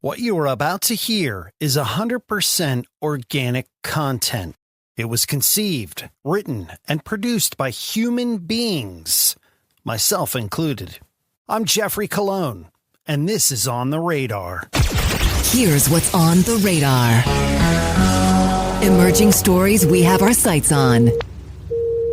What you are about to hear is 100% organic content. It was conceived, written, and produced by human beings, myself included. I'm Geoffrey Cologne, and this is On the Radar. Here's what's on the radar. Emerging stories we have our sights on.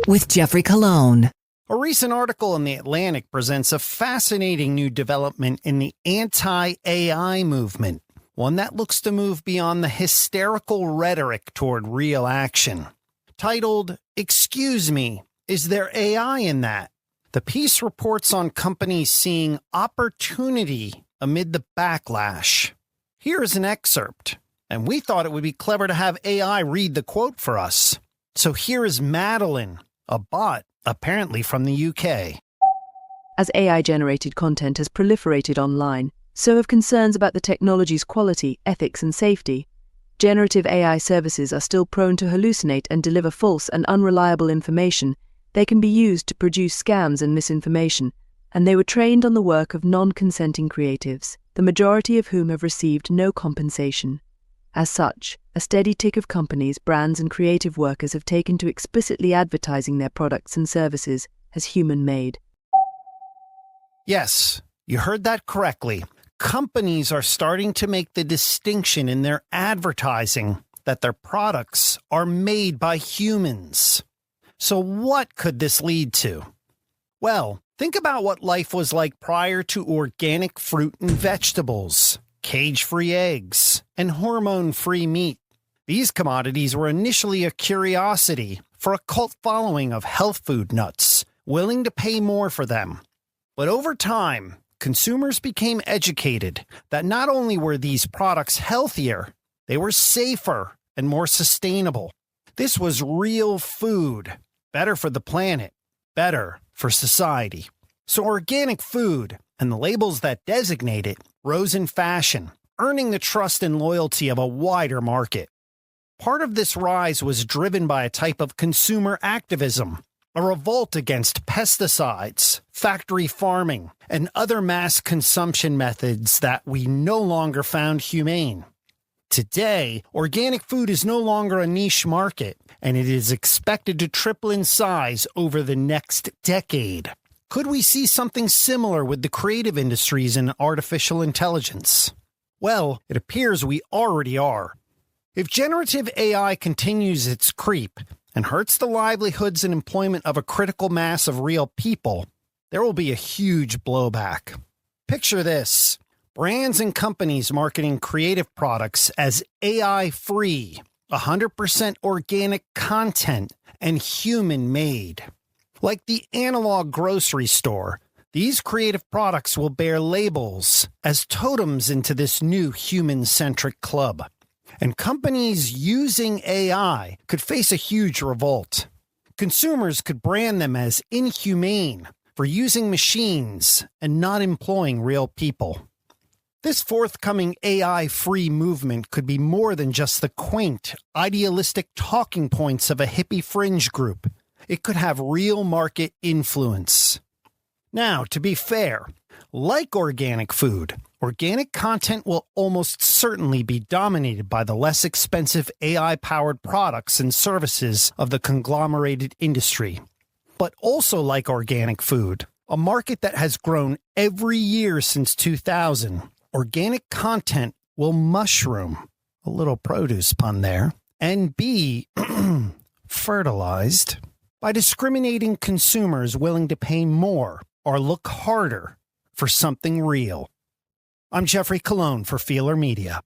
With Geoffrey Cologne. A recent article in The Atlantic presents a fascinating new development in the anti-AI movement, one that looks to move beyond the hysterical rhetoric toward real action. Titled, "Excuse Me, is there AI in that?" The piece reports on companies seeing opportunity amid the backlash. Here is an excerpt, and we thought it would be clever to have AI read the quote for us. So here is Madeline, a bot apparently from the UK. As AI-generated content has proliferated online, so have concerns about the technology's quality, ethics, and safety. Generative AI services are still prone to hallucinate and deliver false and unreliable information. They can be used to produce scams and misinformation, and they were trained on the work of non-consenting creatives, the majority of whom have received no compensation. As such, a steady tick of companies, brands, and creative workers have taken to explicitly advertising their products and services as human-made. Yes, you heard that correctly. Companies are starting to make the distinction in their advertising that their products are made by humans. So what could this lead to? Well, think about what life was like prior to organic fruit and vegetables, cage-free eggs, and hormone-free meat. These commodities were initially a curiosity for a cult following of health food nuts, willing to pay more for them. But over time, consumers became educated that not only were these products healthier, they were safer and more sustainable. This was real food, better for the planet, better for society. So organic food, and the labels that designate it, rose in fashion, earning the trust and loyalty of a wider market. Part of this rise was driven by a type of consumer activism, a revolt against pesticides, factory farming, and other mass consumption methods that we no longer found humane. Today, organic food is no longer a niche market, and it is expected to triple in size over the next decade. Could we see something similar with the creative industries and artificial intelligence? Well, it appears we already are. If generative AI continues its creep and hurts the livelihoods and employment of a critical mass of real people, there will be a huge blowback. Picture this: brands and companies marketing creative products as AI-free, 100% organic content, and human-made. Like the analog grocery store, these creative products will bear labels as totems into this new human-centric club. And companies using AI could face a huge revolt. Consumers could brand them as inhumane for using machines and not employing real people. This forthcoming AI-free movement could be more than just the quaint, idealistic talking points of a hippie fringe group. It could have real market influence. Now, to be fair, like organic food, organic content will almost certainly be dominated by the less expensive AI-powered products and services of the conglomerated industry. But also like organic food, a market that has grown every year since 2000, organic content will mushroom, a little produce pun there, and be fertilized by discriminating consumers willing to pay more or look harder for something real. I'm Geoffrey Cologne for Feelr Media.